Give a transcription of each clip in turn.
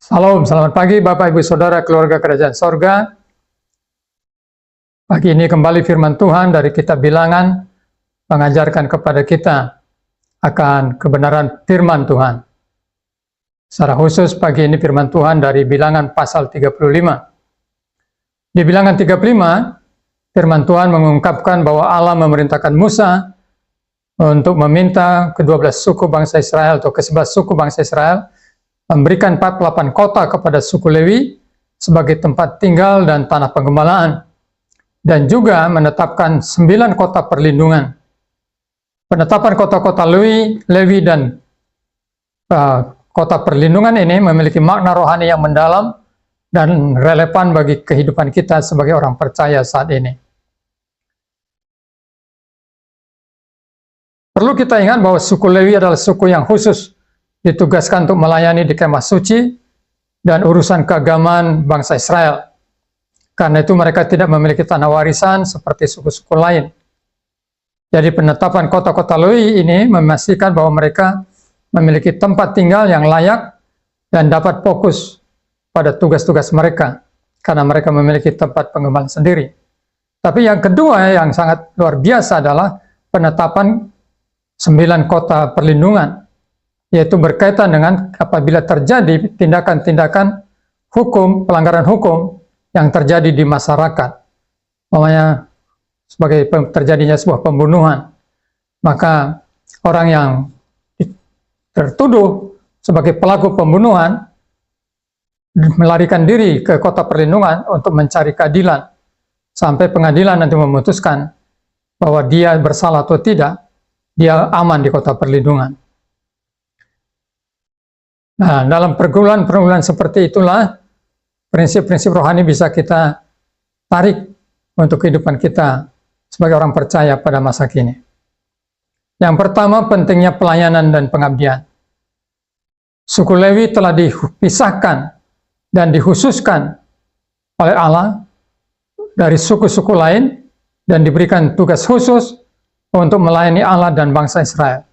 Salam, selamat pagi Bapak Ibu Saudara keluarga Kerajaan Sorga. Pagi ini kembali firman Tuhan dari kitab Bilangan mengajarkan kepada kita akan kebenaran firman Tuhan. Secara khusus pagi ini firman Tuhan dari Bilangan pasal 35. Di Bilangan 35, firman Tuhan mengungkapkan bahwa Allah memerintahkan Musa untuk meminta ke-12 suku bangsa Israel atau ke-11 suku bangsa Israel memberikan 48 kota kepada suku Lewi sebagai tempat tinggal dan tanah penggembalaan, dan juga menetapkan 9 kota perlindungan. Penetapan kota-kota Lewi dan kota perlindungan ini memiliki makna rohani yang mendalam dan relevan bagi kehidupan kita sebagai orang percaya saat ini. Perlu kita ingat bahwa suku Lewi adalah suku yang khusus ditugaskan untuk melayani di kemah suci dan urusan keagamaan bangsa Israel. Karena itu mereka tidak memiliki tanah warisan seperti suku-suku lain. Jadi penetapan kota-kota Lewi ini memastikan bahwa mereka memiliki tempat tinggal yang layak dan dapat fokus pada tugas-tugas mereka, karena mereka memiliki tempat penggembalaan sendiri. Tapi yang kedua yang sangat luar biasa adalah penetapan 9 kota perlindungan, yaitu berkaitan dengan apabila terjadi tindakan-tindakan hukum, pelanggaran hukum yang terjadi di masyarakat. Namanya sebagai terjadinya sebuah pembunuhan, maka orang yang tertuduh sebagai pelaku pembunuhan melarikan diri ke kota perlindungan untuk mencari keadilan, sampai pengadilan nanti memutuskan bahwa dia bersalah atau tidak, dia aman di kota perlindungan. Nah, dalam pergumulan-pergumulan seperti itulah prinsip-prinsip rohani bisa kita tarik untuk kehidupan kita sebagai orang percaya pada masa kini. Yang pertama, pentingnya pelayanan dan pengabdian. Suku Lewi telah dipisahkan dan dikhususkan oleh Allah dari suku-suku lain dan diberikan tugas khusus untuk melayani Allah dan bangsa Israel.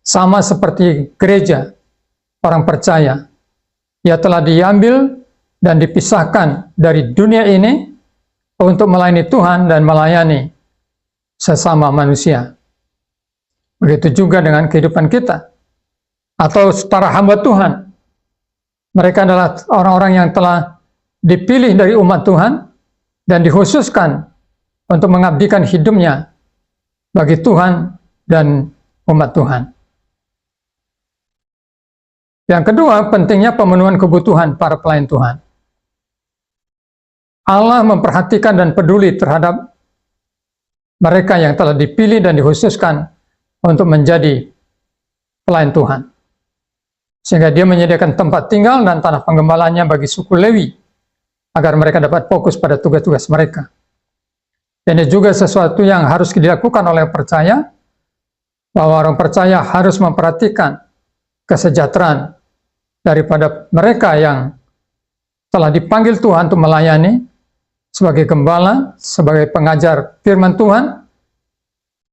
Sama seperti gereja, orang percaya, ia telah diambil dan dipisahkan dari dunia ini untuk melayani Tuhan dan melayani sesama manusia. Begitu juga dengan kehidupan kita, atau para hamba Tuhan. Mereka adalah orang-orang yang telah dipilih dari umat Tuhan dan dikhususkan untuk mengabdikan hidupnya bagi Tuhan dan umat Tuhan. Yang kedua, pentingnya pemenuhan kebutuhan para pelayan Tuhan. Allah memperhatikan dan peduli terhadap mereka yang telah dipilih dan dikhususkan untuk menjadi pelayan Tuhan. Sehingga dia menyediakan tempat tinggal dan tanah penggembalaannya bagi suku Lewi, agar mereka dapat fokus pada tugas-tugas mereka. Ini juga sesuatu yang harus dilakukan oleh percaya, bahwa orang percaya harus memperhatikan kesejahteraan daripada mereka yang telah dipanggil Tuhan untuk melayani sebagai gembala, sebagai pengajar firman Tuhan,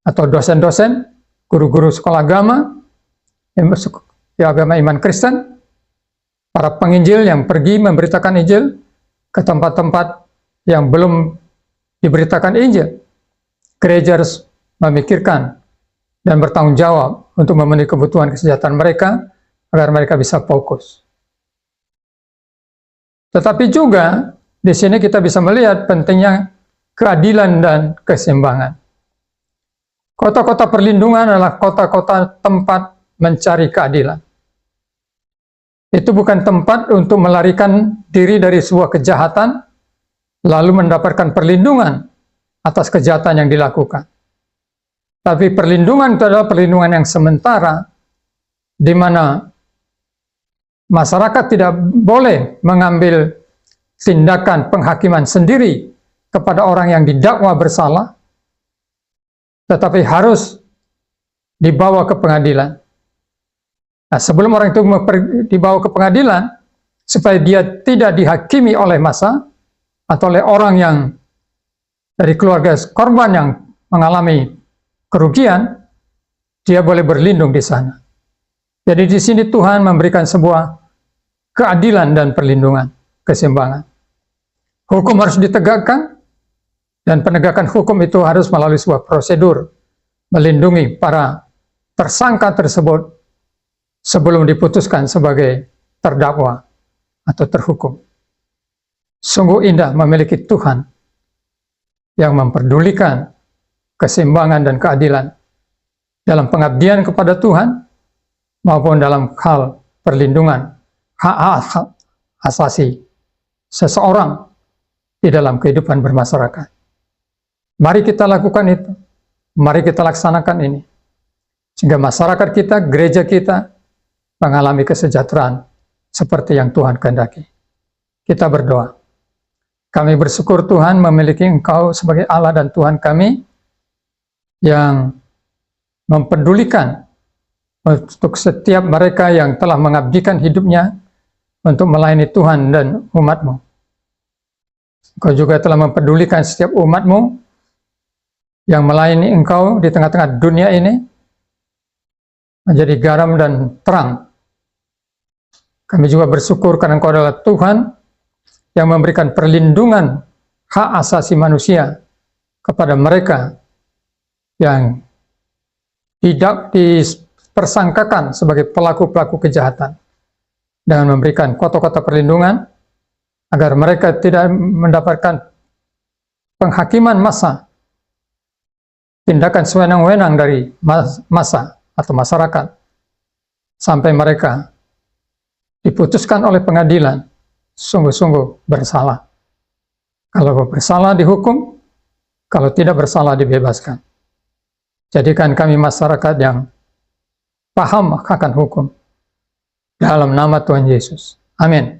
atau dosen-dosen, guru-guru sekolah agama, agama iman Kristen, para penginjil yang pergi memberitakan Injil ke tempat-tempat yang belum diberitakan Injil. Gereja harus memikirkan dan bertanggung jawab untuk memenuhi kebutuhan kesejahteraan mereka, agar mereka bisa fokus. Tetapi juga di sini kita bisa melihat pentingnya keadilan dan keseimbangan. Kota-kota perlindungan adalah kota-kota tempat mencari keadilan. Itu bukan tempat untuk melarikan diri dari sebuah kejahatan, lalu mendapatkan perlindungan atas kejahatan yang dilakukan. Tapi perlindungan itu adalah perlindungan yang sementara, di mana masyarakat tidak boleh mengambil tindakan penghakiman sendiri kepada orang yang didakwa bersalah, tetapi harus dibawa ke pengadilan. Nah, sebelum orang itu dibawa ke pengadilan, supaya dia tidak dihakimi oleh massa atau oleh orang yang dari keluarga korban yang mengalami kerugian, dia boleh berlindung di sana. Jadi di sini Tuhan memberikan sebuah keadilan dan perlindungan, keseimbangan. Hukum harus ditegakkan, dan penegakan hukum itu harus melalui sebuah prosedur melindungi para tersangka tersebut sebelum diputuskan sebagai terdakwa atau terhukum. Sungguh indah memiliki Tuhan yang memperdulikan keseimbangan dan keadilan dalam pengabdian kepada Tuhan maupun dalam hal perlindungan hak asasi seseorang di dalam kehidupan bermasyarakat. Mari kita lakukan itu, mari kita laksanakan ini, sehingga masyarakat kita, gereja kita mengalami kesejahteraan seperti yang Tuhan kehendaki. Kita berdoa. Kami bersyukur Tuhan memiliki Engkau sebagai Allah dan Tuhan kami yang mempedulikan untuk setiap mereka yang telah mengabdikan hidupnya untuk melayani Tuhan dan umat-Mu. Engkau juga telah mempedulikan setiap umat-Mu yang melayani Engkau di tengah-tengah dunia ini menjadi garam dan terang. Kami juga bersyukur karena Engkau adalah Tuhan yang memberikan perlindungan hak asasi manusia kepada mereka yang tidak dipersangkakan sebagai pelaku-pelaku kejahatan, dengan memberikan kota-kota perlindungan agar mereka tidak mendapatkan penghakiman massa, tindakan sewenang-wenang dari massa atau masyarakat, sampai mereka diputuskan oleh pengadilan sungguh-sungguh bersalah. Kalau bersalah dihukum, kalau tidak bersalah dibebaskan. Jadikan kami masyarakat yang paham akan hukum. Dalam nama Tuhan Yesus. Amin.